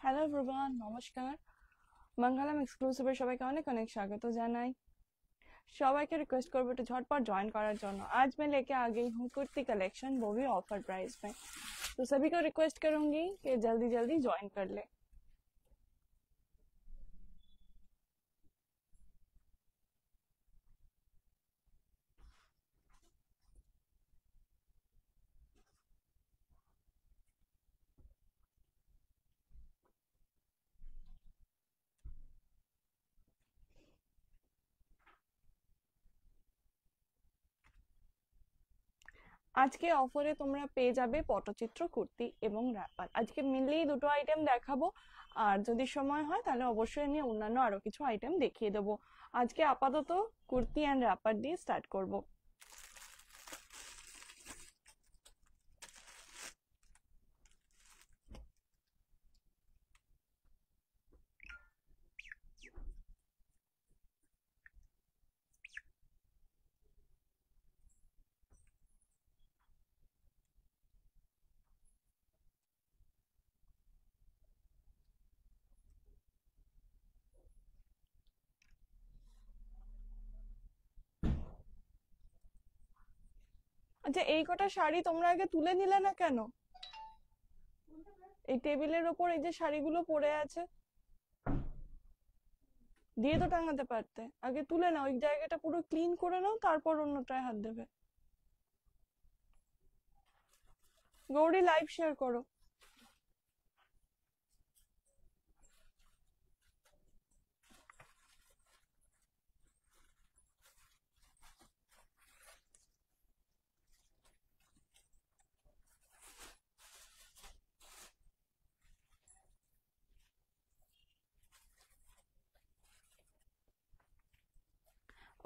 Hello everyone, নমস্কার। বাংলাম এক্সক্লুসিভের সবাইকে অনেক অনেক স্বাগত জানাই। সবাইকে রিকোয়েস্ট করবো একটু झटपट ज्वाइन করার জন্য। आज मैं लेके आ गई हूँ कुर्ती कलेक्शन, वो भी ऑफर प्राइस में। तो सभी को रिक्वेस्ट करूंगी कि जल्दी जल्दी ज्वाइन कर ले। আজকে অফারে তোমরা পেয়ে যাবে পটচিত্র কুর্তি এবং র‍্যাপার। আজকে মেনলি দুটো আইটেম দেখাবো, আর যদি সময় হয় তাহলে অবশ্যই আমি অন্যান্য আরো কিছু আইটেম দেখিয়ে দেবো। আজকে আপাতত কুর্তি এন্ড র‍্যাপার দিয়ে স্টার্ট করব। আচ্ছা, এই কটা শাড়ি তোমরা আগে তুলে নিলে না কেন? এই টেবিলের ওপর এই যে শাড়িগুলো পড়ে আছে, দিয়ে তো টাঙাতে পারতে। আগে তুলে নাও, ওই জায়গাটা পুরো ক্লিন করে নাও, তারপর অন্যটায় হাত দেবে। গৌরী, লাইভ শেয়ার করো।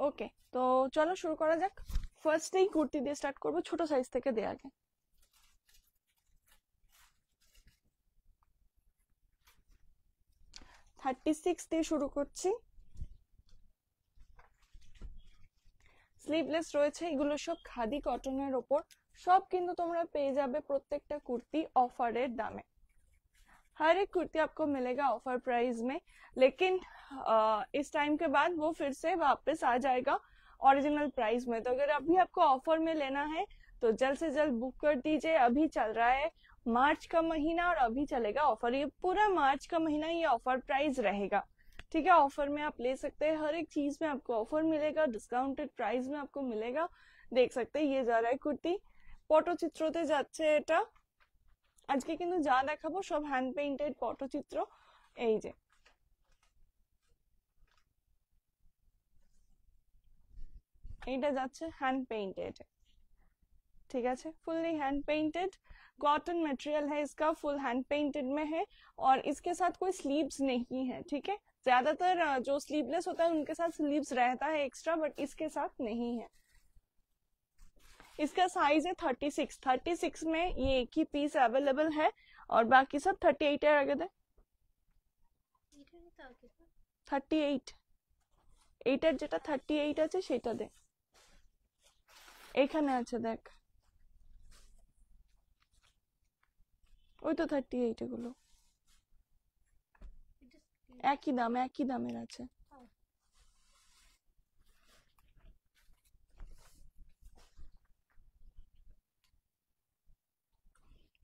ওকে, তো চলো শুরু করা যাক। ফার্স্টেই কুর্তি দিয়ে স্টার্ট করবো, ছোট সাইজ থেকে দিয়ে আগে। থার্টি সিক্স দিয়ে শুরু করছি। স্লিভলেস রয়েছে, এগুলো সব খাদি কটনের ওপর। সব কিন্তু তোমরা পেয়ে যাবে প্রত্যেকটা কুর্তি অফারের দামে। हर एक कुर्ती आपको मिलेगा ऑफर प्राइस में, लेकिन इस टाइम के बाद वो फिर से वापस आ जाएगा ओरिजिनल प्राइस में। तो अगर अभी आपको ऑफर में लेना है तो जल्द से जल्द बुक कर दीजिए। अभी चल रहा है मार्च का महीना और अभी चलेगा ऑफर। ये पूरा मार्च का महीना ये ऑफर प्राइस रहेगा, ठीक है। ऑफर में आप ले सकते हैं, हर एक चीज में आपको ऑफर मिलेगा, डिस्काउंटेड प्राइस में आपको मिलेगा। देख सकते हैं ये जा रहा है कुर्ती, পটচিত্রতে যাচ্ছে এটা। আজকে কিন্তু যা দেখাবো সব হ্যান্ড পেইন্টেড পটচিত্র। এই যে এইটা যাচ্ছে হ্যান্ড पेंटेड, ठीक है, fully hand painted cotton material है इसका, फुल हैंड पेंटेड में है। और इसके साथ कोई स्लीव्स नहीं है, ठीक है। ज्यादातर जो स्लीवलेस होता है उनके साथ स्लीव्स रहता है एक्स्ट्रा, बट इसके साथ नहीं है। इसका साइज है 36। 36 में ये एक ही पीस अवेलेबल है, और बाकी सब 38 है। आगे दे 38, এইটার যেটা 38 আছে সেটা দে। এখানে আছে দেখ, ওই তো 38, এগুলো একই দাম, একই দামের আছে।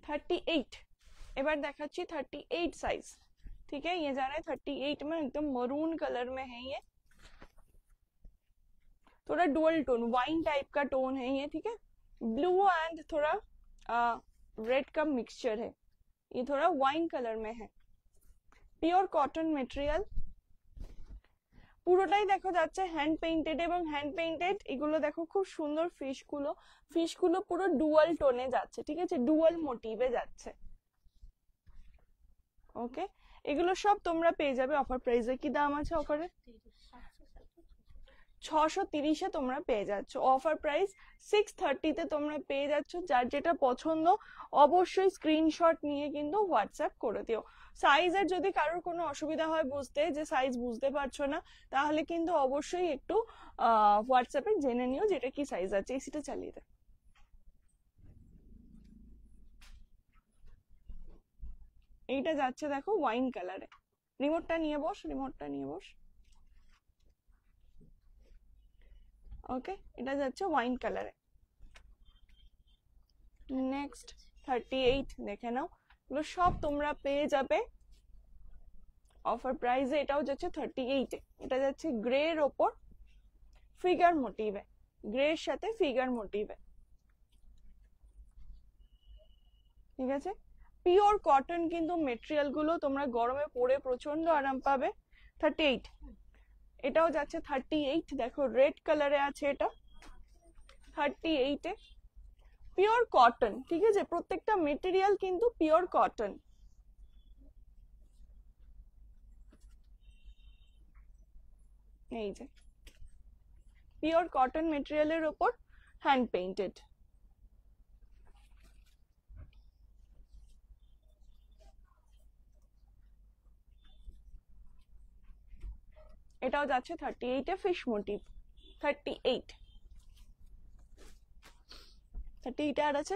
38। এবার দেখাচ্ছি 38 साइज, ठीक है। ये जा रहा है 38 में, एकदम मरून कलर में है ये। थोड़ा डुअल टोन वाइन टाइप का टोन है ये, ठीक है। ब्लू एंड थोड़ा रेड का मिक्सचर है, ये थोड़ा वाइन कलर में है। পিওর কটন মেটেরিয়াল, পুরোটাই দেখো যাচ্ছে হ্যান্ড পেইন্টেড। এবং হ্যান্ড পেইন্টেড এগুলো দেখো খুব সুন্দর, ফিশগুলো পুরো ডুয়াল টোনে যাচ্ছে, ঠিক আছে, ডুয়াল মোটিভে যাচ্ছে। ওকে, এগুলো সব তোমরা পেয়ে যাবে অফার প্রাইসে। কি দাম আছে অফারে? 630-এ তোমরা পেয়ে যাচ্ছ। অফার প্রাইস 630-তে তোমরা পেয়ে যাচ্ছ। যার যেটা পছন্দ অবশ্যই স্ক্রিনশট নিয়ে কিন্তু হোয়াটসঅ্যাপ করে দিও। সাইজের যদি কারোর কোনো অসুবিধা হয় বুঝতে, যে সাইজ বুঝতে পারছো না, তাহলে কিন্তু অবশ্যই একটু হোয়াটসঅ্যাপে জেনে নিও যেটা কি সাইজ আছে। এসিটা চালিয়ে দে। এইটা যাচ্ছে দেখো ওয়াইন কালারে। রিমোটটা নিয়ে বস, রিমোটটা নিয়ে বস। ওকে, এটা যাচ্ছে ওয়াইন কালারে। নেক্সট 38 দেখে নাও, এগুলো সব তোমরা পেয়ে যাবে অফার প্রাইসে। এটাও যাচ্ছে 38-এ। এটা যাচ্ছে গ্রে এর ওপর ফিগার মোটিভে, গ্রে এর সাথে ফিগার মোটিভে। ঠিক আছে, পিওর কটন কিন্তু মেটেরিয়াল গুলো, তোমরা গরমে পরে প্রচন্ড আরাম পাবে। 38, এটাও যাচ্ছে 38। দেখো রেড কালারে আছে এটা 38-এ। পিওর কটন, ঠিক আছে, প্রত্যেকটা মেটেরিয়াল কিন্তু পিওর কটন। এই যে পিওর কটন মেটেরিয়ালের উপর হ্যান্ড পেইন্টেড। এটাও যাচ্ছে 38-এ ফিশ মোটিভ। 38 আর আছে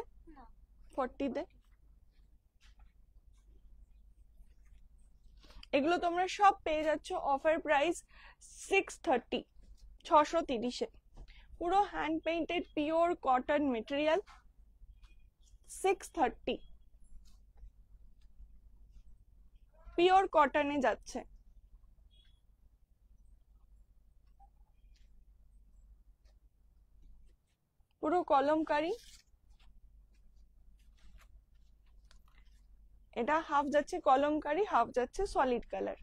40-তে। এগুলো তোমরা সব পেয়ে যাচ্ছ অফার প্রাইস 630, 630-এ। পুরো hand painted pure cotton material 630, pure কটনে যাচ্ছে। পুরো কলমকারি। এটা হাফ যাচ্ছে কলমকারি, হাফ যাচ্ছে solid colour.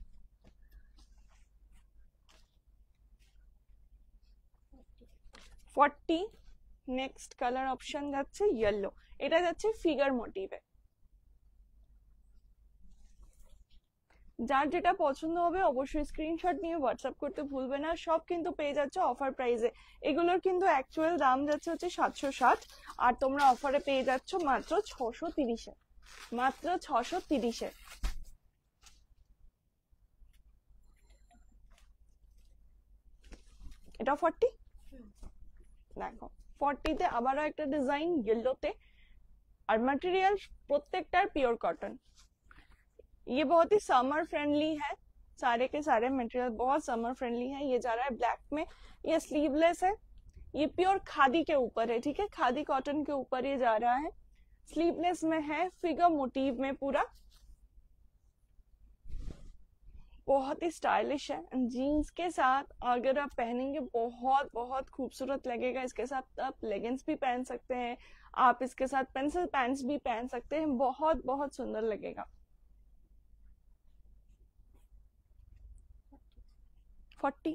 Next colour option যাচ্ছে ইয়েলো। এটা যাচ্ছে ফিগার মোটিভে। যার যেটা পছন্দ হবে অবশ্যই স্ক্রিনশট নিয়ে হোয়াটসঅ্যাপ করতে ভুলবে না। সব কিন্তু পেয়ে যাচ্ছে অফার প্রাইসে। এগুলোর কিন্তু অ্যাকচুয়াল দাম যাচ্ছে হচ্ছে 760, আর তোমরা অফারে পেয়ে যাচ্ছ মাত্র 630-এ, মাত্র 630-এ। এটা 40। দেখো 40-তে আবারও একটা ডিজাইন येलोতে, और मटेरियल प्रत्येकटार प्योर कॉटन। ये बहुत ही समर फ्रेंडली है, सारे के सारे मटेरियल बहुत समर फ्रेंडली है। ये जा रहा है ब्लैक में, ये स्लीवलेस है, ये प्योर खादी के ऊपर है। ठीक है, खादी कॉटन के ऊपर ये जा रहा है, स्लीवलेस में है, फिगर मोटिव में पूरा, बहुत ही स्टाइलिश है। जीन्स के साथ अगर आप पहनेंगे बहुत बहुत खूबसूरत लगेगा। इसके साथ आप लेगिंग्स भी पहन सकते हैं, आप इसके साथ पेंसिल पैंट्स भी पहन सकते हैं, बहुत बहुत सुंदर लगेगा। 40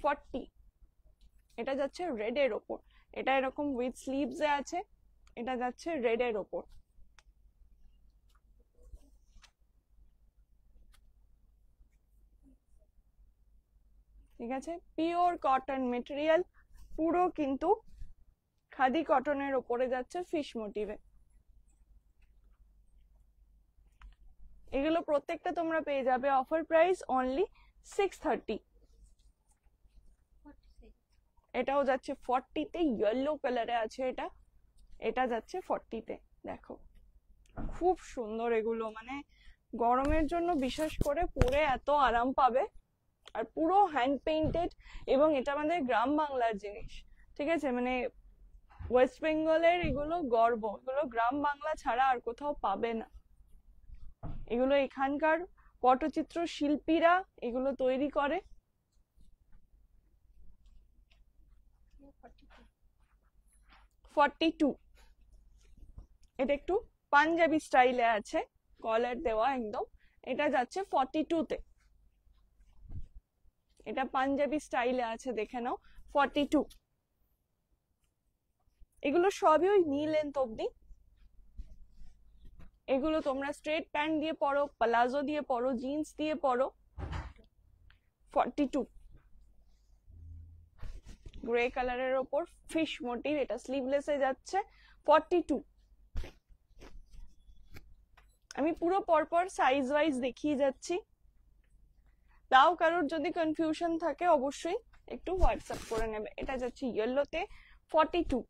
40 এটা যাচ্ছে রেড এর ওপর। এটা এরকম উইথ স্লিভস এ আছে, এটা যাচ্ছে রেড এর ওপর। ঠিক আছে, পিওর কটন মেটেরিয়াল, পুরো কিন্তু খাদি কটনের ওপরে যাচ্ছে ফিশ মোটিভে। এগুলো প্রত্যেকটা তোমরা পেয়ে যাবে অফার প্রাইস অনলি 630। এটাও যাচ্ছে 40-তে, ইয়েলো কালারে আছে এটা, এটা যাচ্ছে 40-তে। দেখো খুব সুন্দর এগুলো, মানে গরমের জন্য বিশেষ করে পরে এত আরাম পাবে। আর পুরো হ্যান্ড পেইন্টেড, এবং এটা আমাদের গ্রাম বাংলার জিনিস। ঠিক আছে, মানে ওয়েস্ট বেঙ্গলের এগুলো গর্ব, এগুলো গ্রাম বাংলা ছাড়া আর কোথাও পাবে না। এগুলো এখানকার পটচিত্র শিল্পীরা এগুলো তৈরি করে। 42, এটা একটু পাঞ্জাবি স্টাইলে আছে, কলার দেওয়া একদম। এটা যাচ্ছে 42-তে, এটা পাঞ্জাবি স্টাইলে আছে, দেখে নাও 42। এগুলো সবই ওই নি লেন্থ অব্দি। এগুলো তোমরা স্ট্রেট প্যান্ট দিয়ে পরো, প্লাজো দিয়ে পরো, জিন্স দিয়ে পরো, 42 গ্রে কালারের ওপর ফিশ মোটিভ, এটা স্লিভলেসে যাচ্ছে 42। আমি পুরো পরপর সাইজ ওয়াইজ দেখিয়ে যাচ্ছি, তাও কারোর যদি কনফিউশন থাকে অবশ্যই একটু হোয়াটসঅ্যাপ করে নেবে। এটা যাচ্ছে ইয়েলোতে 42।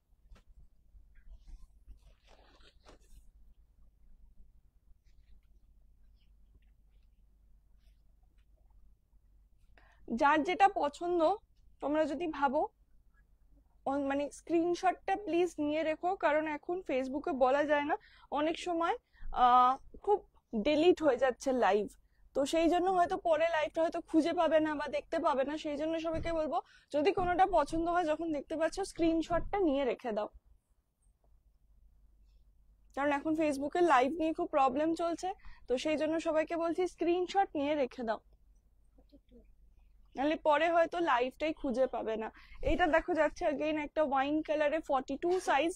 যার যেটা পছন্দ তোমরা যদি ভাবো মানে স্ক্রিনশটটা প্লিজ নিয়ে রেখো, কারণ এখন ফেসবুকে বলা যায় না, অনেক সময় খুব ডিলিট হয়ে যাচ্ছে লাইভ, তো সেই জন্য হয়তো পরে লাইভটা হয়তো খুঁজে পাবে না বা দেখতে পাবে না। সেই জন্য সবাইকে বলবো যদি কোনোটা পছন্দ হয় যখন দেখতে পাচ্ছ স্ক্রিনশটটা নিয়ে রেখে দাও, কারণ এখন ফেসবুকে লাইভ নিয়ে খুব প্রবলেম চলছে, তো সেই জন্য সবাইকে বলছি স্ক্রিনশট নিয়ে রেখে দাও, নাহলে পরে হয়তো লাইভটাই খুঁজে পাবে না। এইটা দেখো যাচ্ছে अगेन একটা ওয়াইন কালারে 42 সাইজ,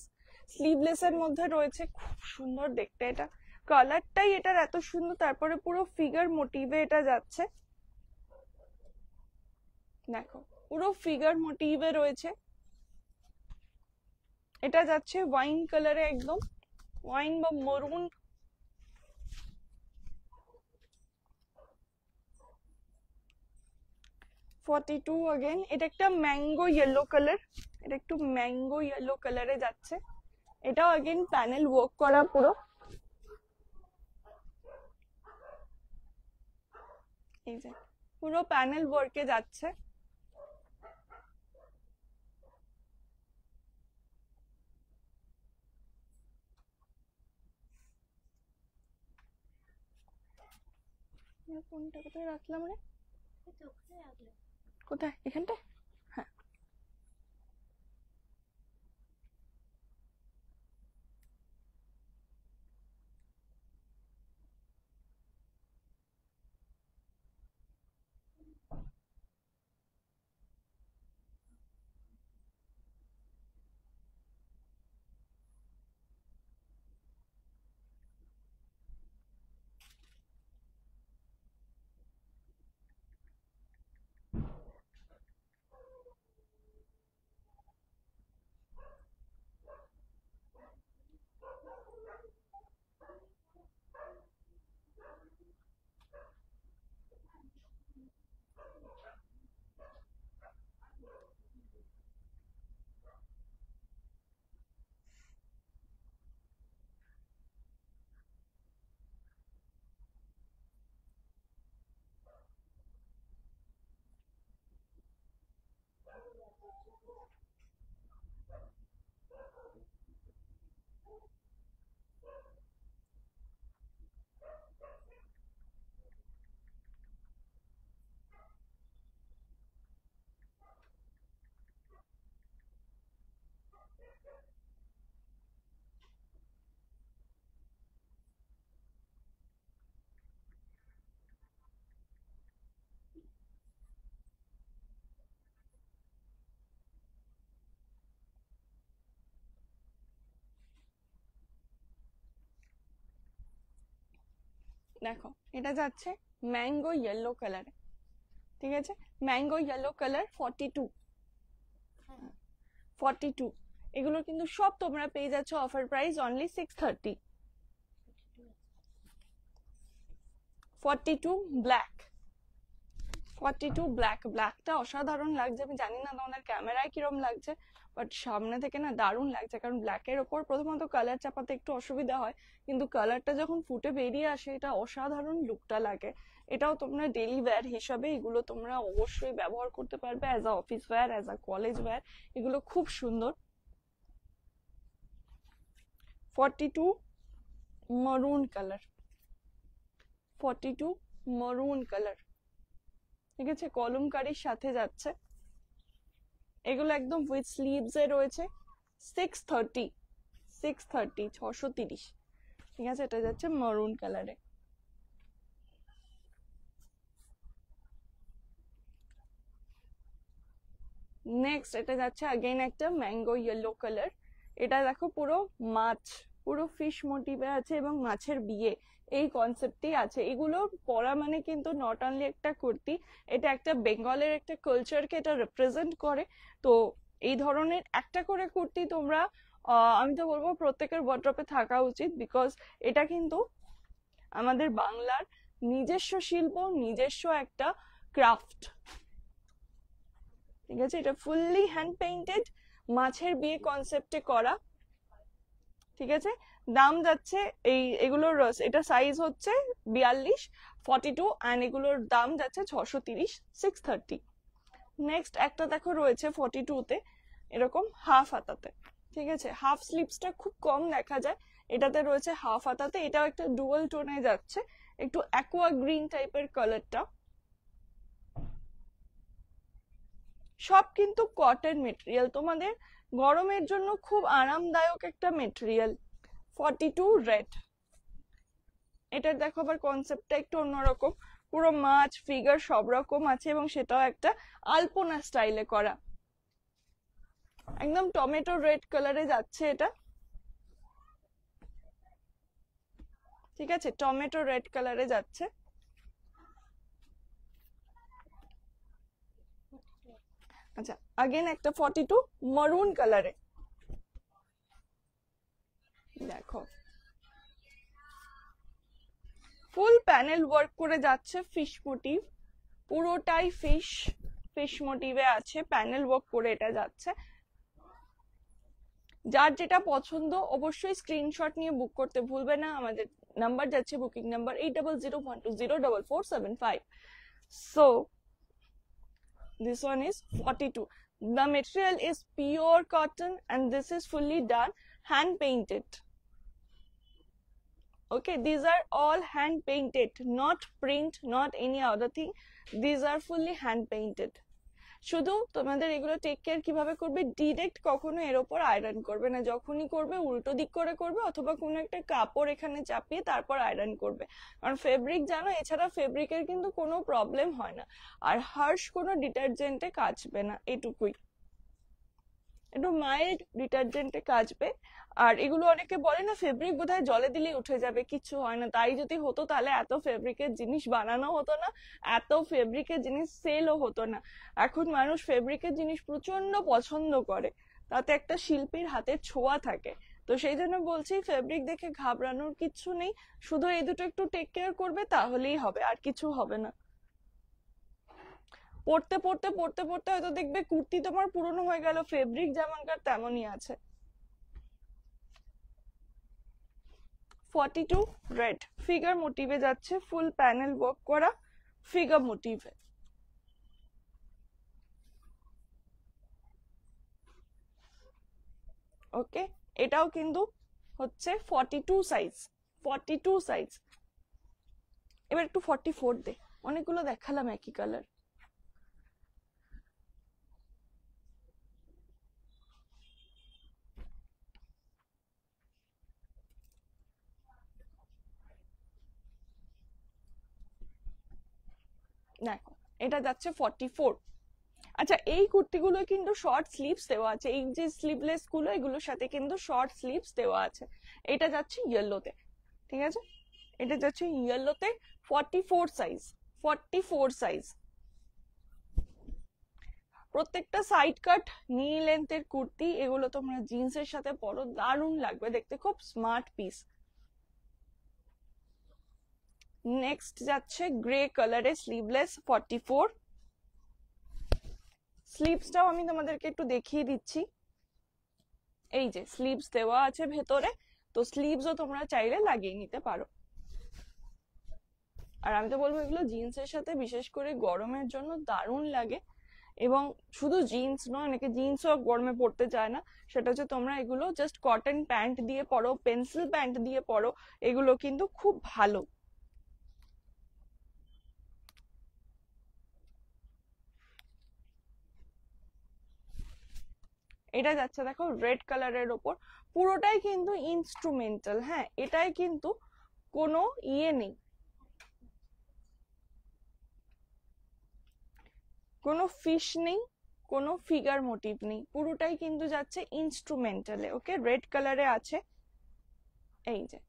স্লিভলেস এর মধ্যে রয়েছে, খুব সুন্দর দেখতে, এটা কালারটাই এটার এত সুন্দর, তারপরে পুরো ফিগার মোটিভে এটা যাচ্ছে, দেখো পুরো ফিগার মোটিভে রয়েছে। এটা যাচ্ছে ওয়াইন কালারে, একদম ওয়াইন বা মরুন, अगेन এটা একটা ম্যাঙ্গো ইয়েলো কালার, এটা একটু ম্যাঙ্গো ইয়েলো কালারে যাচ্ছে, এটাও अगेन প্যানেল ওয়ার্ক করা পুরো, এই যে পুরো প্যানেল ওয়ার্কে যাচ্ছে। কোনটা কোথায় রাখলাম রে, কোথায়, এখানটা, হ্যাঁ দেখো এটা যাচ্ছে ম্যাঙ্গো ইয়েলো কালারে, ঠিক আছে, ম্যাঙ্গো ইয়েলো কালার 42। এগুলো কিন্তু সব তোমরা পেয়ে যাচ্ছ offer price only 630। 42 black, 42 black, ব্ল্যাকটা অসাধারণ লাগছে, আমি জানি না তোমাদের ক্যামেরায় কিরম লাগছে, বাট সামনে থেকে না দারুণ লাগছে, কারণ ব্ল্যাকের ওপর প্রথমত কালার চাপাতে একটু অসুবিধা হয়, কিন্তু কালারটা যখন ফুটে বেরিয়ে আসে এটা অসাধারণ লুকটা লাগে। এটাও তোমরা ডেইলি ওয়্যার হিসাবে এগুলো তোমরা অবশ্যই ব্যবহার করতে পারবে, as a office wear, as a college wear, এগুলো খুব সুন্দর। 42 মারুন কালার, 42 মারুন কালার, ঠিক আছে, কলমকারীর সাথে যাচ্ছে, এগুলো একদম উইথ স্লিভস এ রয়েছে, 630, 630, ঠিক আছে, এটা যাচ্ছে মারুন কালারে। নেক্সট এটা যাচ্ছে अगेन একটা ম্যাঙ্গো ইয়েলো কালার, এটা দেখো পুরো মাছ, পুরো ফিশ মোটিভে আছে এবং মাছের বিয়ে এই কনসেপ্টই আছে। এগুলো পরা মানে কিন্তু নট অনলি একটা কুর্তি, এটা একটা বেঙ্গলের একটা কালচারকে এটা রিপ্রেজেন্ট করে। তো এই ধরনের একটা করে কুর্তি তোমরা আমি তো বলবো প্রত্যেকের ওয়ার্ড্রপে থাকা উচিত, বিকজ এটা কিন্তু আমাদের বাংলার নিজস্ব শিল্প, নিজস্ব একটা ক্রাফট। ঠিক আছে, এটা ফুললি হ্যান্ড পেইন্টেড, মাছের বিয়ে কনসেপ্টে করা। ঠিক আছে, দাম যাচ্ছে এগুলোর এটা সাইজ হচ্ছে 42, 42 এন্ড এগুলোর দাম যাচ্ছে 630, 630। নেক্সট একটা দেখো রয়েছে 42 তে, এরকম হাফ হাতাতে। ঠিক আছে, হাফ স্লিভসটা খুব কম দেখা যায়, এটাতে রয়েছে হাফ হাতাতে। এটাও একটা ডুয়াল টোনে যাচ্ছে, একটু অ্যাকোয়া গ্রিন টাইপের কালারটা। সব কিন্তু কটন মেটেরিয়াল, তোমাদের গরমের জন্য খুব আরামদায়ক একটা মেটেরিয়াল। 42 রেড। এটার দেখো আবার কনসেপ্টটা একটু অন্যরকম, পুরো মাছ ফিগার সব রকম আছে এবং সেটাও একটা আলপনা স্টাইলে করা। একদম টমেটো রেড কালারে যাচ্ছে এটা। ঠিক আছে, টমেটো রেড কালারে যাচ্ছে। আচ্ছা, अगेन একটা 42 মারুন কালারে। দেখো ফুল প্যানেল ওয়ার্ক করে যাচ্ছে, ফিশ মোটিভ, পুরোটাই ফিশ মোটিভে আছে, প্যানেল ওয়ার্ক করে এটা যাচ্ছে। যার যেটা পছন্দ অবশ্যই স্ক্রিনশট নিয়ে বুক করতে ভুলবে না। আমাদের নাম্বার যাচ্ছে, booking number 8001204475। So this one is 42. The material is pure cotton and this is fully done hand painted. Okay, these are all hand painted, not print, not any other thing. These are fully hand painted. শুধু তোমাদের এগুলো take care কিভাবে করবে, direct কখনো এর উপর iron করবে না, যখনই করবে উল্টো দিক করে করবে অথবা কোনো একটা কাপড় এখানে চাপিয়ে তারপর আয়রন করবে, কারণ ফেব্রিক জানো, এছাড়া ফেব্রিকের কিন্তু কোনো প্রবলেম হয় না, আর হার্শ কোনো ডিটারজেন্টে কাচবে না, এটুকুই, একটু মাইল্ড ডিটারজেন্টে কাচবে। আর এগুলো অনেকে বলে না ফেব্রিক বোধহয় জলে দিলেই উঠে যাবে, কিছু হয় না, তাই যদি হতো তাহলে এত ফেব্রিকের জিনিস বানানো হতো না, এত ফেব্রিকের জিনিস সেলও হতো না। এখন মানুষ ফেব্রিকের জিনিস প্রচন্ড পছন্দ করে, তাতে একটা শিল্পীর হাতের ছোঁয়া থাকে। তো সেই জন্য বলছি ফেব্রিক দেখে ঘাবড়ানোর কিছু নেই, শুধু এই দুটো একটু টেক কেয়ার করবে তাহলেই হবে, আর কিছু হবে না। পড়তে পড়তে পড়তে পড়তে হয়তো দেখবে কুর্তি তোমার পুরনো হয়ে গেল, ফেব্রিক যেমনকার তেমনই আছে। 42 রেড ফিগার মোটিভে যাচ্ছে, ফুল প্যানেল ওয়ার্ক করা ফিগার মোটিভে। ওকে, এটাও কিন্তু হচ্ছে 42 সাইজ, 42 সাইজ। এবার একটু 44 দে, অনেকগুলো দেখালাম একই কালার। দেখো এটা যাচ্ছে 44। আচ্ছা, এই কুর্তিগুলো কিন্তু শর্ট স্লিভস দেওয়া আছে, এই যে স্লিভলেস গুলো এগুলোর সাথে কিন্তু শর্ট স্লিভস দেওয়া আছে। এটা যাচ্ছে ইয়েলোতে। ঠিক আছে, এটা যাচ্ছে ইয়েলোতে, 44 সাইজ, 44 সাইজ। প্রত্যেকটা সাইড কাট নি লেন্থের কুর্তি, এগুলো তোমরা জিন্সের সাথে পরো, দারুণ লাগবে দেখতে, খুব স্মার্ট পিস। নেক্সট যাচ্ছে গ্রে কালারে স্লিভলেস 44। স্লিভসটাও আমি তোমাদেরকে একটু দেখিয়ে দিচ্ছি, এই যে স্লিভস দেওয়া আছে ভেতরে, তো স্লিভসও তোমরা চাইলে লাগিয়ে নিতে পারো। আর আমি তো বলবো এগুলো জিন্সের সাথে বিশেষ করে গরমের জন্য দারুণ লাগে। এবং শুধু জিন্স নয়, অনেকে জিন্সও গরমে পড়তে চায় না, সেটা হচ্ছে তোমরা এগুলো জাস্ট কটন প্যান্ট দিয়ে পরো, পেন্সিল প্যান্ট দিয়ে পরো, এগুলো কিন্তু খুব ভালো। এটা যাচ্ছে দেখো রেড কালারের ওপর, পুরোটাই কিন্তু ইনস্ট্রুমেন্টাল। হ্যাঁ, এটাই কিন্তু কোনো ইয়ে নেই, কোনো ফিশ নেই, কোনো ফিগার মোটিভ নেই, পুরোটাই কিন্তু যাচ্ছে ইনস্ট্রুমেন্টালে। ওকে, রেড কালারে আছে। এই যে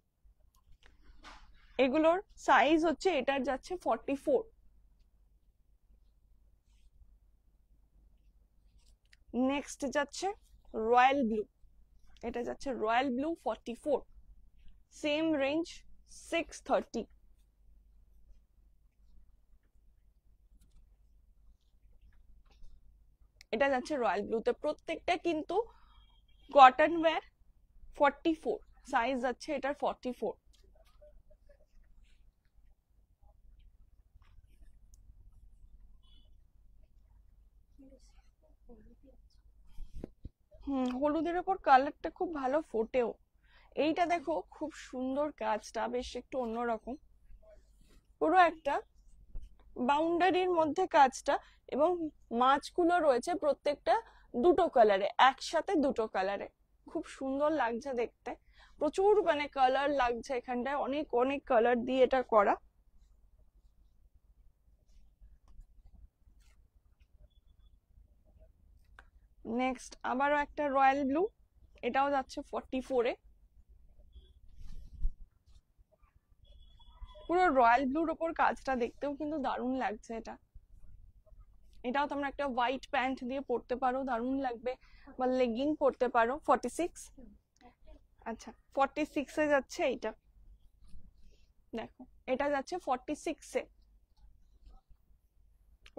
এগুলোর সাইজ হচ্ছে, এটার যাচ্ছে 44। নেক্সট যাচ্ছে রয়্যাল ব্লু, এটা যাচ্ছে রয়্যাল ব্লু 44, সেম রেঞ্জ 630। এটা যাচ্ছে রয়্যাল ব্লুতে, প্রত্যেকটা কিন্তু কটন ওয়্যার 44, সাইজ যাচ্ছে এটার 44। হলুদের ওপর কালারটা খুব ভালো ফোটেও। এইটা দেখো খুব সুন্দর কাজটা, বেশ একটু অন্যরকম, পুরো একটা বাউন্ডারির মধ্যে কাজটা, এবং মাছগুলো রয়েছে প্রত্যেকটা দুটো কালারে, একসাথে দুটো কালারে, খুব সুন্দর লাগছে দেখতে। প্রচুর মানে কালার লাগছে এখানটায়, অনেক অনেক কালার দিয়ে এটা করা। নেক্সট আবারও একটা রয়্যাল ব্লু, এটাও যাচ্ছে 44-এ। পুরো রয়্যাল ব্লুর ওপর কাজটা দেখতেও কিন্তু দারুণ লাগছে এটা। এটাও তোমরা একটা হোয়াইট প্যান্ট দিয়ে পরতে পারো, দারুণ লাগবে, বা লেগিং পরতে পারো। 46, আচ্ছা 46-এ যাচ্ছে এইটা, দেখো এটা যাচ্ছে 46-এ।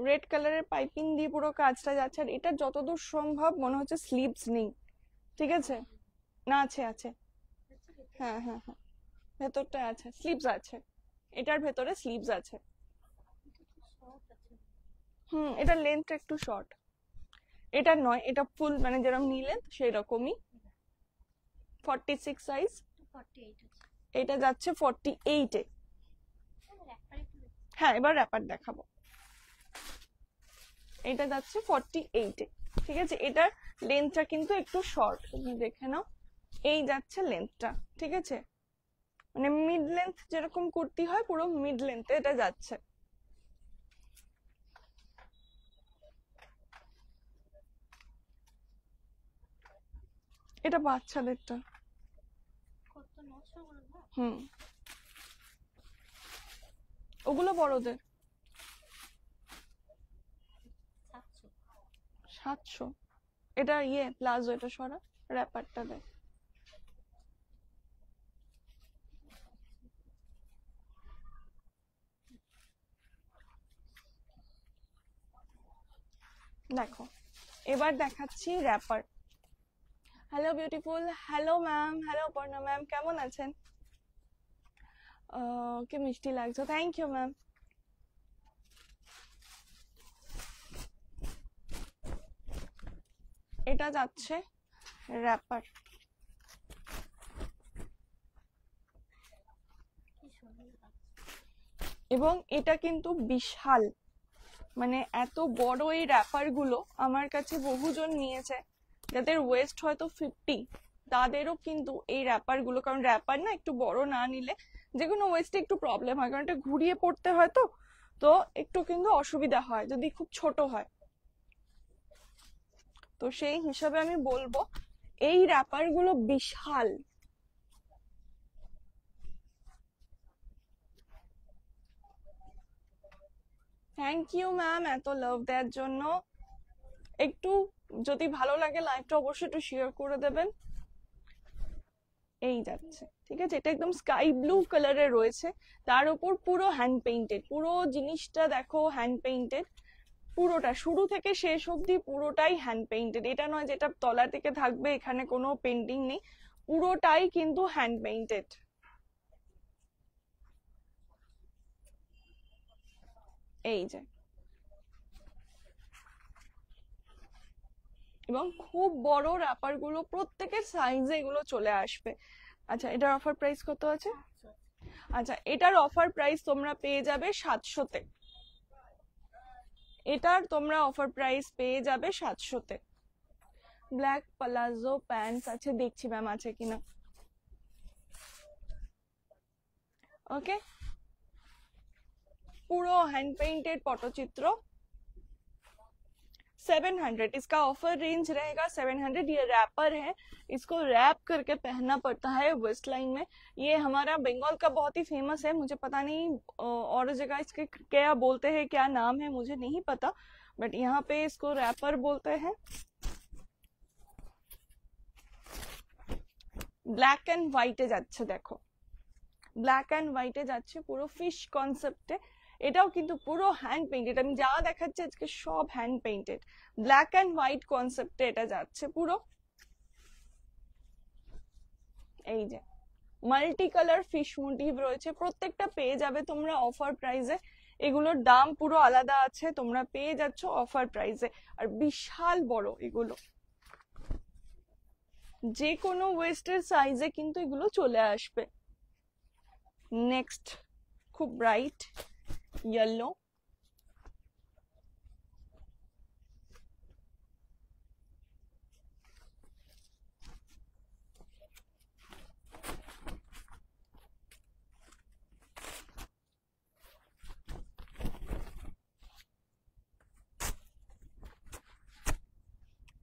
রেড কালারের পাইপিং দিয়ে পুরো কাজটা যাচ্ছে, আর এটা যতদূর সম্ভব মনে হচ্ছে স্লিভস নেই, ঠিক আছে? না আছে আছে, হ্যাঁ হ্যাঁ হ্যাঁ, ভেতরটা আছে, স্লিভস আছে, এটার ভেতরে স্লিভস আছে। এটা লেন্থটা একটু শর্ট, এটা নয়, এটা ফুল মানে যেরকম নি লেন্থ সেই রকমই। 46 সাইজ, এটা যাচ্ছে 48-এ। হ্যাঁ এবার র্যাপার দেখাবো, এটা যাচ্ছে 48-এ, ঠিক আছে? এটার লেন্থটা কিন্তু একটু শর্ট, তুমি দেখে নাও, এই যাচ্ছে লেন্থটা, ঠিক আছে? মানে মিড লেন্থ যেরকম কুর্তি হয়, পুরো মিড লেন্থে এটা যাচ্ছে। এটা বাচ্চাদেরটা, ওগুলো বড়দের 700। এটা ইয়ে প্লাজো, এটা সরা, র্যাপারটা দেখ। দেখো এবার দেখাচ্ছি wrapper. Hello beautiful, hello ma'am, hello Aparna ma'am, কেমন আছেন? কি মিষ্টি লাগছে, থ্যাংক ইউ ম্যাম। এটা যাচ্ছে র্যাপার, এবং এটা কিন্তু বিশাল, মানে এত বড় এই র্যাপার গুলো আমার কাছে বহুজন নিয়েছে, যাদের ওয়েস্ট হয়তো 50, তাদেরও কিন্তু এই র্যাপার গুলো, কারণ র্যাপার না একটু বড় না নিলে যে কোনো ওয়েস্টে একটু প্রবলেম হয়, কারণ এটা ঘুরিয়ে পড়তে হয়, তো তো একটু কিন্তু অসুবিধা হয় যদি খুব ছোট হয়। তো সেই হিসাবে আমি বলবো এই র্যাপার গুলো বিশাল। থ্যাংক ইউ ম্যাম এত লাভ দেওয়ার জন্য। একটু যদি ভালো লাগে লাইভটা অবশ্যই একটু শেয়ার করে দেবেন। এই যাচ্ছে, ঠিক আছে? এটা একদম স্কাই ব্লু কালারে রয়েছে, তার উপর পুরো হ্যান্ড পেইন্টেড, পুরো জিনিসটা দেখো হ্যান্ড পেইন্টেড, পুরোটা শুরু থেকে শেষ অবধি পুরোটাই হ্যান্ড পেইন্টেড। এটা নয় যেটা তলা থেকে থাকবে এখানে কোনো পেন্টিং নেই, পুরোটাই কিন্তু হ্যান্ড পেইন্টেড। এই যে, এবং খুব বড় র্যাপার গুলো, প্রত্যেকের সাইজে এগুলো চলে আসবে। আচ্ছা এটার অফার প্রাইস কত আছে? আচ্ছা এটার অফার প্রাইস তোমরা পেয়ে যাবে 700-তে, এটার তোমরা অফার প্রাইস পেয়ে যাবে 700-তে। ব্ল্যাক প্লাজো প্যান্টস আছে, দেখছি ম্যাম আছে কিনা। ওকে, পুরো হ্যান্ড পেইন্টেড পটচিত্র, 700, इसका ऑफर रेंज रहेगा 700। ये रैपर है, इसको रैप करके पहनना पड़ता है वेस्ट लाइन में। ये हमारा बंगाल का बहुत ही फेमस है, मुझे पता नहीं और जगह इसके क्या बोलते हैं, क्या नाम है मुझे नहीं पता, बट यहाँ पे इसको रैपर बोलते हैं। ব্ল্যাক অ্যান্ড হোয়াইটে যাচ্ছে, দেখো ব্ল্যাক অ্যান্ড হোয়াইটে যাচ্ছে, পুরো ফিশ কনসেপ্টে। এটাও কিন্তু পুরো হ্যান্ড পেইন্টেড, আমি যা দেখাচ্ছি আজকে সব hand painted. Black and white কনসেপ্টে এটা যাচ্ছে পুরো। এই যে মাল্টি কালার ফিশ মোটিভ রয়েছে, প্রত্যেকটা পেয়ে যাবে তোমরা অফার প্রাইসে। এগুলোর দাম পুরো আলাদা আছে, তোমরা পেয়ে যাচ্ছ অফার প্রাইসে। আর বিশাল বড় এগুলো, যে কোনো ওয়েস্টের সাইজে কিন্তু এগুলো চলে আসবে। নেক্সট খুব ব্রাইট ইয়েলো,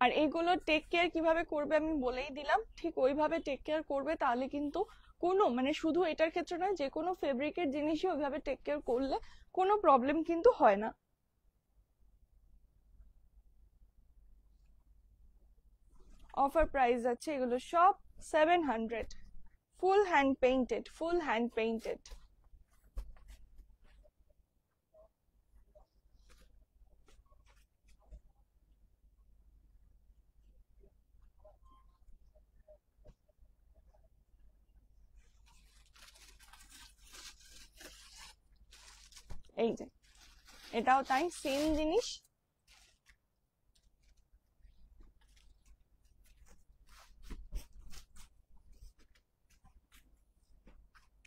আর এগুলো টেক কেয়ার কিভাবে করবে আমি বলেই দিলাম, ঠিক ওইভাবে টেক কেয়ার করবে, তাহলে কিন্তু কোনো মানে শুধু এটার ক্ষেত্রে নয়, যে কোনো ফেব্রিকের জিনিসই ওইভাবে টেক কেয়ার করলে কোনো প্রবলেম কিন্তু হয় না। অফার প্রাইস আছে এগুলো সব 700, full hand painted, full hand painted. এই যে এটাও তাই, সেম জিনিস।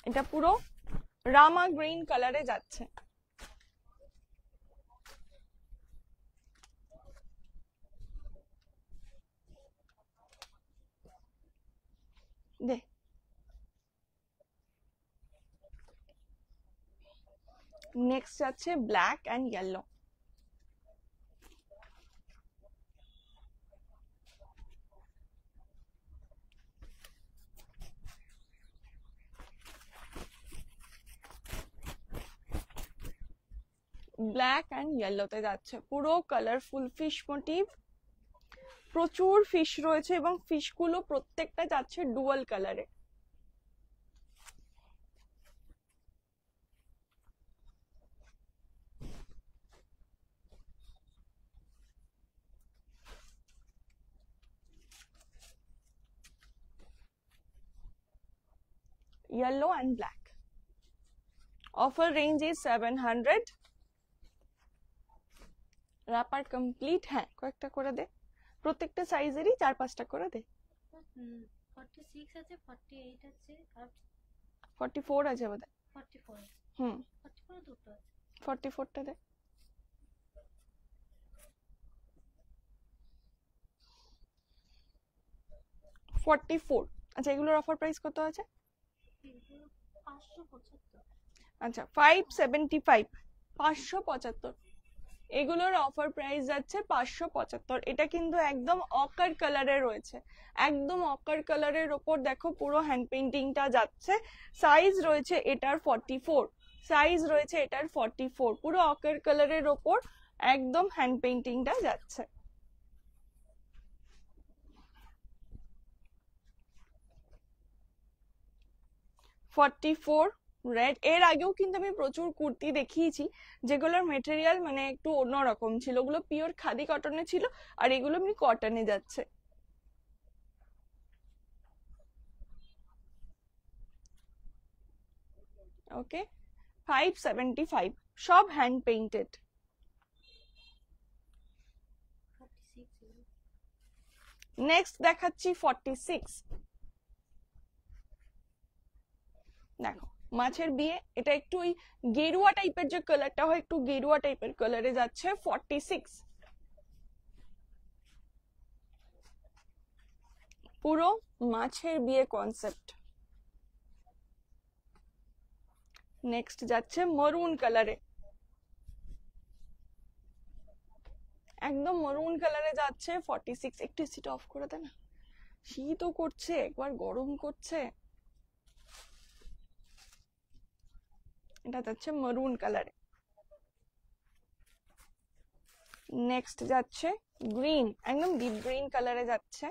এটা পুরো রামা গ্রিন কালারে যাচ্ছে। দে নেক্সট যাচ্ছে black and yellow. Black and ইয়েলোতে যাচ্ছে, পুরো কালারফুল ফিশ মোটিভ, প্রচুর ফিশ রয়েছে এবং ফিশগুলো প্রত্যেকটা যাচ্ছে ডুয়াল কালারে। yellow and black. Offer range is 700. Wrapper complete, হ্যাঁ কয়েকটা করে দে, প্রত্যেকটা সাইজেরই 4-5টা করে দে। 46 আছে, 48 আছে, আর 44 আছে বোধহয়। 44, 44 দুটো আছে, 44টা দে। 44, আচ্ছা এগুলোর অফার প্রাইস কত আছে? 575। আচ্ছা 575, 575 এগুলোর অফার প্রাইস যাচ্ছে 575। এটা কিন্তু একদম অকার কালারে রয়েছে, একদম অকার কালারের ওপর দেখো পুরো হ্যান্ড পেইন্টিংটা যাচ্ছে। সাইজ রয়েছে এটার 44, সাইজ রয়েছে এটার 44, পুরো অকার কালারের ওপর একদম হ্যান্ড পেইন্টিংটা যাচ্ছে। রেড। এর আগেও কিন্তু আমি প্রচুর কুর্তি দেখিয়েছি যেগুলোর মেটেরিয়াল মানে একটু অন্যরকম ছিল, ওগুলো পিওর খাদি কটনে ছিল, আর এগুলো এমনি কটনে যাচ্ছে। ওকে 575, সব হ্যান্ড পেইন্টেড। নেক্সট দেখাচ্ছি 46। দেখো মাছের বিয়ে, এটা একটু ওই গেরুয়া টাইপের যে কালারটা হয়, একটু গেরুয়া টাইপের কালারে যাচ্ছে 46, পুরো মাছের বিয়ে কনসেপ্ট। নেক্সট যাচ্ছে মরুন কালারে, একদম মরুন কালারে যাচ্ছে 46। একটু এসিটা অফ করে দে না, শীতও করছে একবার গরম করছে। এটা যাচ্ছে মরুন কালারে। নেক্সট যাচ্ছে গ্রিন, একদম ডিপ গ্রিন কালারে যাচ্ছে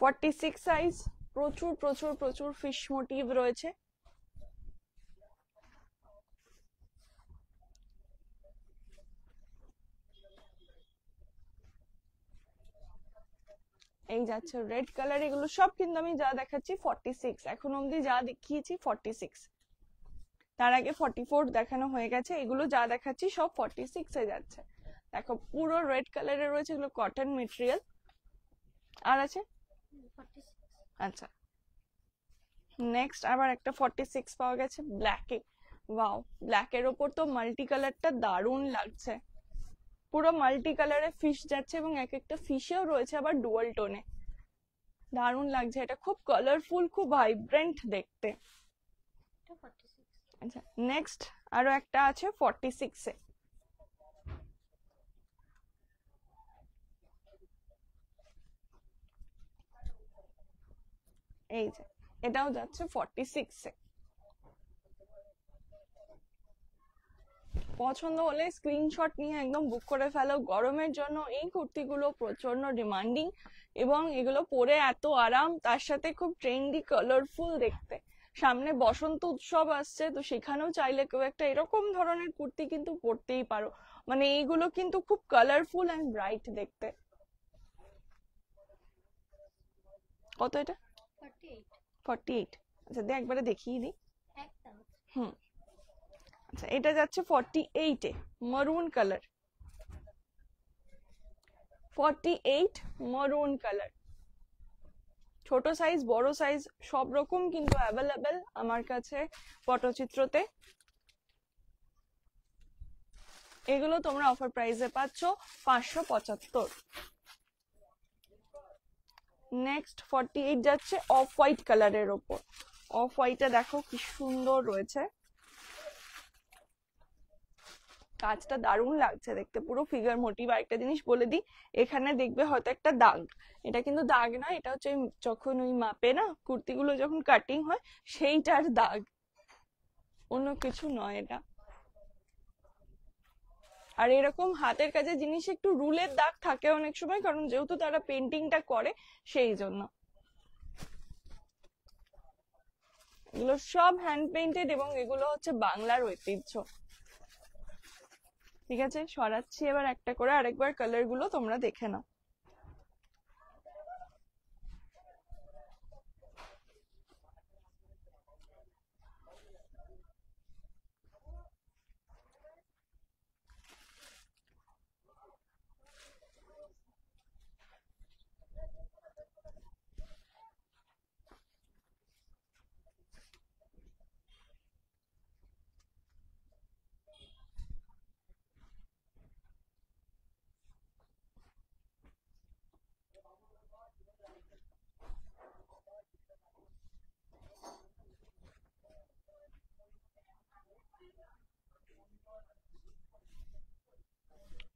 46 সাইজ। প্রচুর প্রচুর প্রচুর ফিশ মোটিভ রয়েছে। এই যাচ্ছে রেড কালার। এগুলো সব কিন্তু আমি যা দেখাচ্ছি 46, এখন অবধি যা দেখিয়েছি 46। তার আগে 44 দেখানো হয়ে গেছে, এগুলো যা দেখাচ্ছি সব 46 এ যাচ্ছে। দেখো পুরো রেড কালারের রয়েছে, এগুলো কটন মেটেরিয়াল। আর আছে 46 আচ্ছা, নেক্সট আবার একটা 46 পাওয়া গেছে ব্ল্যাকে। ওয়াও, ব্ল্যাকের ওপর তো মাল্টি কালারটা দারুণ লাগছে। পুরো মাল্টি কালারে ফিশ যাচ্ছে এবং এক একটা ফিশেও রয়েছে আবার ডুয়াল টোনে, দারুণ লাগছে। এটা খুব কালারফুল, খুব ভাইব্রেন্ট দেখতে। এটা 46 আচ্ছা, নেক্সট আরো একটা আছে 46 এ। এই যে এটাও যাচ্ছে 46 এ। পছন্দ হলে স্ক্রিনশট নিয়ে একদম বুক করে ফেলো। গরমের জন্য এই কুর্তিগুলো প্রচন্ড ডিমান্ডিং এবং এগুলো পরে এত আরাম, তার সাথে খুব ট্রেন্ডি কালারফুল দেখতে। সামনে বসন্ত উৎসব আসছে, তো সেখানেও চাইলে কেউ একটা এরকম ধরনের কুর্তি কিন্তু পরতেই পারো। মানে এইগুলো কিন্তু খুব কালারফুল এন্ড ব্রাইট দেখতে। কত এটা? 48 48। আচ্ছা দে একবারে দেখিয়ে দিই। একটা হুম, আচ্ছা এটা যাচ্ছে 48 এ, মারুন কালার। 48 মারুন কালার। ছোট সাইজ বড় সাইজ সব রকম কিন্তু অ্যাভেলেবেল আমার কাছে পটচিত্রতে। এগুলো তোমরা অফার প্রাইসে পাচ্ছ 575। নেক্সট 48 যাচ্ছে অফ হোয়াইট কালারের ওপর। অফ হোয়াইটটা দেখো কি সুন্দর রয়েছে, কাজটা দারুণ লাগছে দেখতে, পুরো ফিগার মোটিভ। আর একটা জিনিস বলে দিই, এখানে দেখবে হয়তো একটা দাগ, এটা কিন্তু দাগ না, এটা হচ্ছে যখন ওই মাপে না কুর্তিগুলো যখন কাটিং হয় সেইটার দাগ, অন্য কিছু নয় এটা। আর এরকম হাতের কাছে জিনিস একটু রুলের দাগ থাকে অনেক সময়, কারণ যেহেতু তারা পেন্টিংটা করে সেই জন্য। এগুলো সব হ্যান্ড পেইন্টেড এবং এগুলো হচ্ছে বাংলার ঐতিহ্য। ঠিক আছে, সরাচ্ছি এবার একটা করে, আরেকবার কালার গুলো তোমরা দেখে নাও।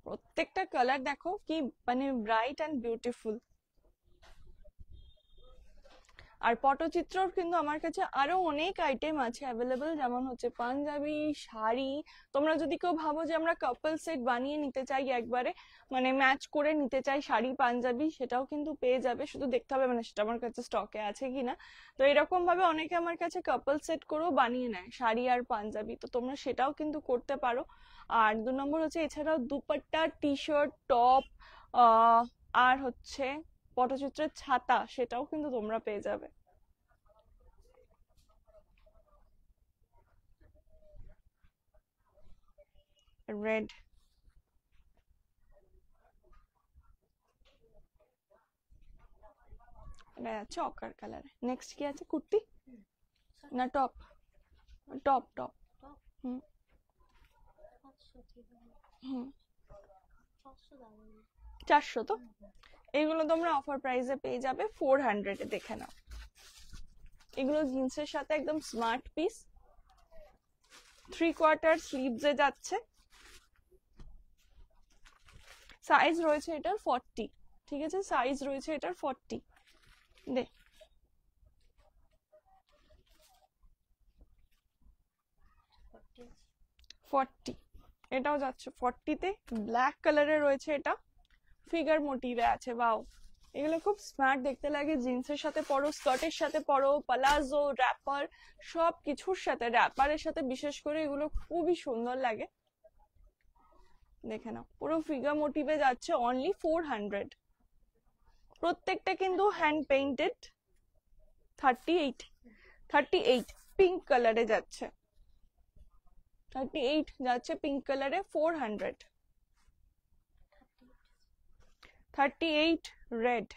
প্রত্যেকটা কালার দেখো কি মানে ব্রাইট এন্ড বিউটিফুল। আর পটচিত্রর কিন্তু আমার কাছে আরো অনেক আইটেম আছে অ্যাভেলেবল, যেমন হচ্ছে পাঞ্জাবি, শাড়ি। তোমরা যদি কেউ ভাবো যে আমরা কাপল সেট বানিয়ে নিতে চাই একবারে, মানে ম্যাচ করে নিতে চাই শাড়ি পাঞ্জাবি, সেটাও কিন্তু পেয়ে যাবে। শুধু দেখতে হবে মানে সেটা আমার কাছে স্টকে আছে কিনা। তো এরকম ভাবে অনেকে আমার কাছে কাপল সেট করেও বানিয়ে নেয় শাড়ি আর পাঞ্জাবি, তো তোমরা সেটাও কিন্তু করতে পারো। আর 2 নম্বর হচ্ছে এছাড়াও দুপাট্টা, টি শার্ট, টপ, আর হচ্ছে পটচিত্রের ছাতা, সেটাও কিন্তু তোমরা পেয়ে যাবে। রেড, এটা আছে অকার কালারে। নেক্সট কি আছে? কুর্তি না টপ? Top top. টপ হুম 500 কি দাম? হুম 500 দাম 400 তো। এগুলো তোমরা অফার প্রাইসে পেয়ে যাবে 400 এ, দেখে নাও। এগুলো জিন্সের সাথে একদম স্মার্ট পিস, 3/4 স্লিভসে যাচ্ছে, সাইজ রয়েছে এটার 40, ঠিক আছে, সাইজ রয়েছে এটার 40। দে 40, এটাও যাচ্ছে 40-তে, ব্ল্যাক কালারের রয়েছে, এটা ফিগার মোটিভে আছে। বাও, এগুলো খুব স্মার্ট দেখতে লাগে, জিন্সের সাথে পরো, স্কার্টের সাথে পরো, প্লাজো, র্যাপার, সব কিছুর সাথে, র্যাপারের সাথে বিশেষ করে এগুলো খুবই সুন্দর লাগে। দেখে নাও, পুরো ফিগার মোটিভে যাচ্ছে, অনলি 400। প্রত্যেকটা কিন্তু হ্যান্ড পেইন্টেড। 38 পিঙ্ক কালারে যাচ্ছে, 38 যাচ্ছে পিঙ্ক কালারে, 400। 38 রেড,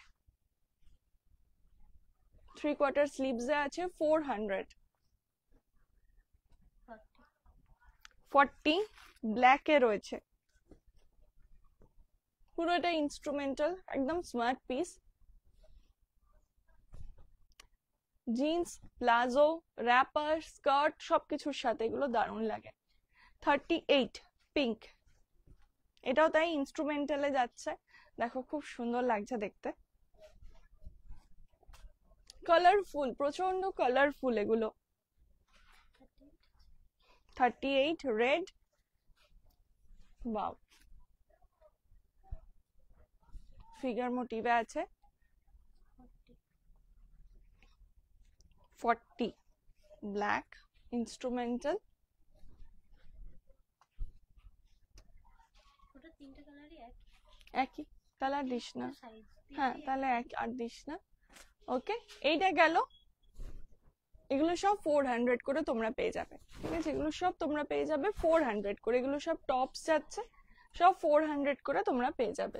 3/4 স্লিভসে আছে, 400। 40 ব্ল্যাকে রয়েছে, পুরোটা ইনস্ট্রুমেন্টাল, একদম smart piece. Jeans, palazzo, wrapper, skirt সবকিছুর সাথে এগুলো দারুণ লাগে। 38 পিঙ্ক, এটাও তাই ইনস্ট্রুমেন্টালে যাচ্ছে, দেখো খুব সুন্দর লাগছে দেখতে, কালারফুল, প্রচন্ড কালারফুল এগুলো। 38 রেড, বাও, ফিগার মোটিভে আছে। 40 ব্ল্যাক ইনস্ট্রুমেন্টাল, একই, তাহলে আর দিস না, হ্যাঁ তাহলে এক আর দিস না। ওকে, এইটা গেল। এগুলো সব 400 করে তোমরা পেয়ে যাবে, ঠিক আছে, এগুলো সব তোমরা পেয়ে যাবে 400 করে, এগুলো সব টপস যাচ্ছে, সব 400 করে তোমরা পেয়ে যাবে।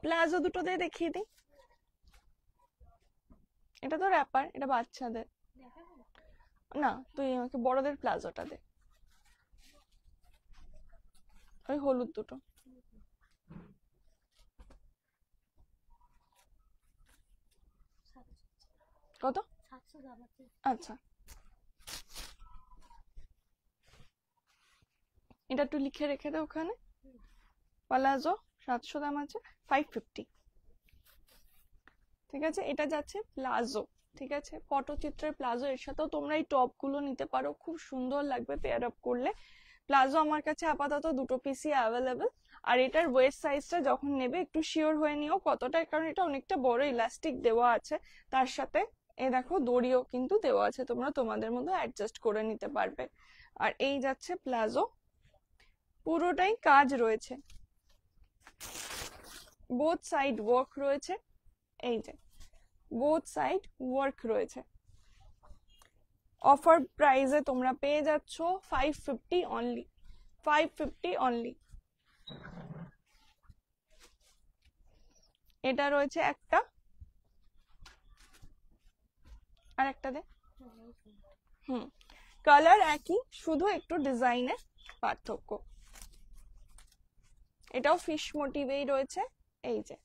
প্লাজো দুটো দিয়ে দেখিয়ে দিই, এটা তো র্যাপার, এটা বাচ্চাদের না, তুই আমাকে বড়দের প্লাজোটা দে, ওই হলুদ দুটো। কত? আচ্ছা, এটা একটু লিখে রেখে দে ওখানে, প্লাজো 700 দাম আছে, 550, ঠিক আছে, এটা যাচ্ছে প্লাজো, ঠিক আছে, পটচিত্রের প্লাজো, এর সাথেও তোমরা এই টপ গুলো নিতে পারো, খুব সুন্দর লাগবে পেয়ার আপ করলে। প্লাজো আমার কাছে আপাতত দুটো পিসই অ্যাভেলেবেল, আর এটার ওয়েস্ট সাইজটা যখন নেবে একটু শিওর হয়ে নিও কতটা, কারণ এটা অনেকটা বড়, ইলাস্টিক দেওয়া আছে, তার সাথে এ দেখো দড়িও কিন্তু দেওয়া আছে, তোমরা তোমাদের মতো অ্যাডজাস্ট করে নিতে পারবে। আর এই যাচ্ছে প্লাজো, পুরোটাই কাজ রয়েছে, বোথ সাইড ওয়ার্ক রয়েছে, এই যে বোথ সাইড ওয়ার্ক রয়েছে। অফার প্রাইসে তোমরা পেয়ে যাচ্ছ 550 অনলি, 550 অনলি। এটা রয়েছে একটা, আর একটা দে, কালার একই, শুধু একটু ডিজাইনের পার্থক্য। এটাও ফিশ মোটিভেই রয়েছে, এই যে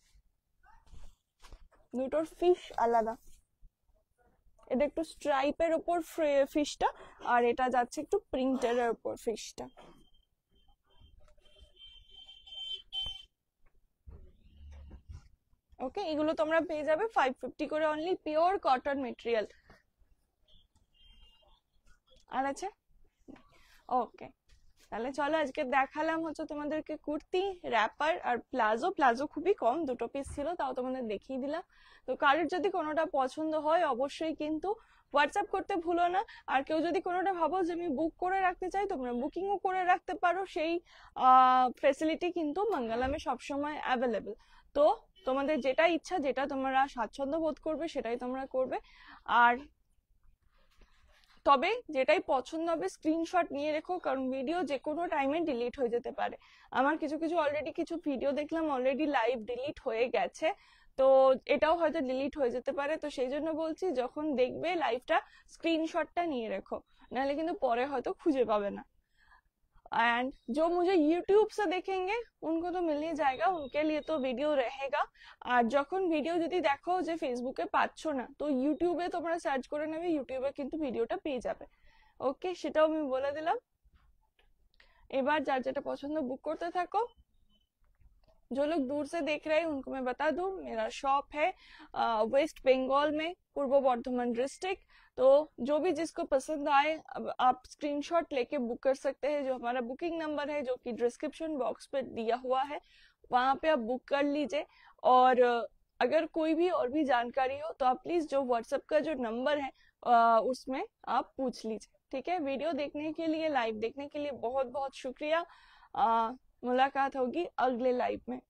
দুটোর ফিশ আলাদা, এটা একটু স্ট্রাইপের উপর ফিশটা, আর এটা যাচ্ছে একটু প্রিন্টের উপর ফিশটা। ওকে, এগুলো তোমরা পেয়ে যাবে 550 করে অনলি, পিওর কটন মেটেরিয়াল। আর আছে, ওকে, তাহলে চলো আজকে দেখালাম হচ্ছে তোমাদেরকে কুর্তি, র্যাপার আর প্লাজো। প্লাজো খুবই কম, দুটো পিস ছিল, তাও তোমাদের দেখিয়ে দিলাম। তো কারোর যদি কোনোটা পছন্দ হয় অবশ্যই কিন্তু হোয়াটসঅ্যাপ করতে ভুলো না। আর কেউ যদি কোনোটা ভাবো যে আমি বুক করে রাখতে চাই, তোমরা বুকিংও করে রাখতে পারো, সেই ফেসিলিটি কিন্তু মঙ্গলমে সবসময় অ্যাভেলেবেল। তো তোমাদের যেটা ইচ্ছা, যেটা তোমরা স্বাচ্ছন্দ্য বোধ করবে সেটাই তোমরা করবে। আর তবে যেটাই পছন্দ হবে স্ক্রিনশট নিয়ে রেখো, কারণ ভিডিও যে কোনো টাইমে ডিলিট হয়ে যেতে পারে। আমার কিছু কিছু অলরেডি কিছু ভিডিও দেখলাম অলরেডি লাইভ ডিলিট হয়ে গেছে, তো এটাও হয়তো ডিলিট হয়ে যেতে পারে, তো সেই জন্য বলছি যখন দেখবে লাইভটা স্ক্রিনশটটা নিয়ে রেখো, নাহলে কিন্তু পরে হয়তো খুঁজে পাবে না। एंड जो मुझे यूट्यूब से देखेंगे उनको तो मिल ही जाएगा, उनके लिए तो ভিডিও रहेगा। আর যখন ভিডিও যদি দেখো যে ফেসবুকে পাচ্ছ না, তো ইউটিউবে তোমরা সার্চ করে নেবে, ইউটিউবে কিন্তু ভিডিওটা পেয়ে যাবে। ওকে, সেটাও আমি বলে দিলাম। এবার যার যেটা পছন্দ বুক করতে থাকো। जो लोग दूर से देख रहे हैं उनको मैं बता दूं, मेरा शॉप है वेस्ट बंगाल में, पूर्व बर्धमान डिस्ट्रिक्ट। तो जो भी जिसको पसंद आए अब आप स्क्रीनशॉट लेके बुक कर सकते हैं। जो हमारा बुकिंग नंबर है जो कि डिस्क्रिप्शन बॉक्स पे दिया हुआ है, वहां पे आप बुक कर लीजिए। और अगर कोई भी और भी जानकारी हो तो आप प्लीज जो व्हाट्सएप का जो नंबर है उसमें आप पूछ लीजिए। ठीक है, वीडियो देखने के लिए, लाइव देखने के लिए बहुत बहुत शुक्रिया। मुलाकात होगी अगले लाइव में।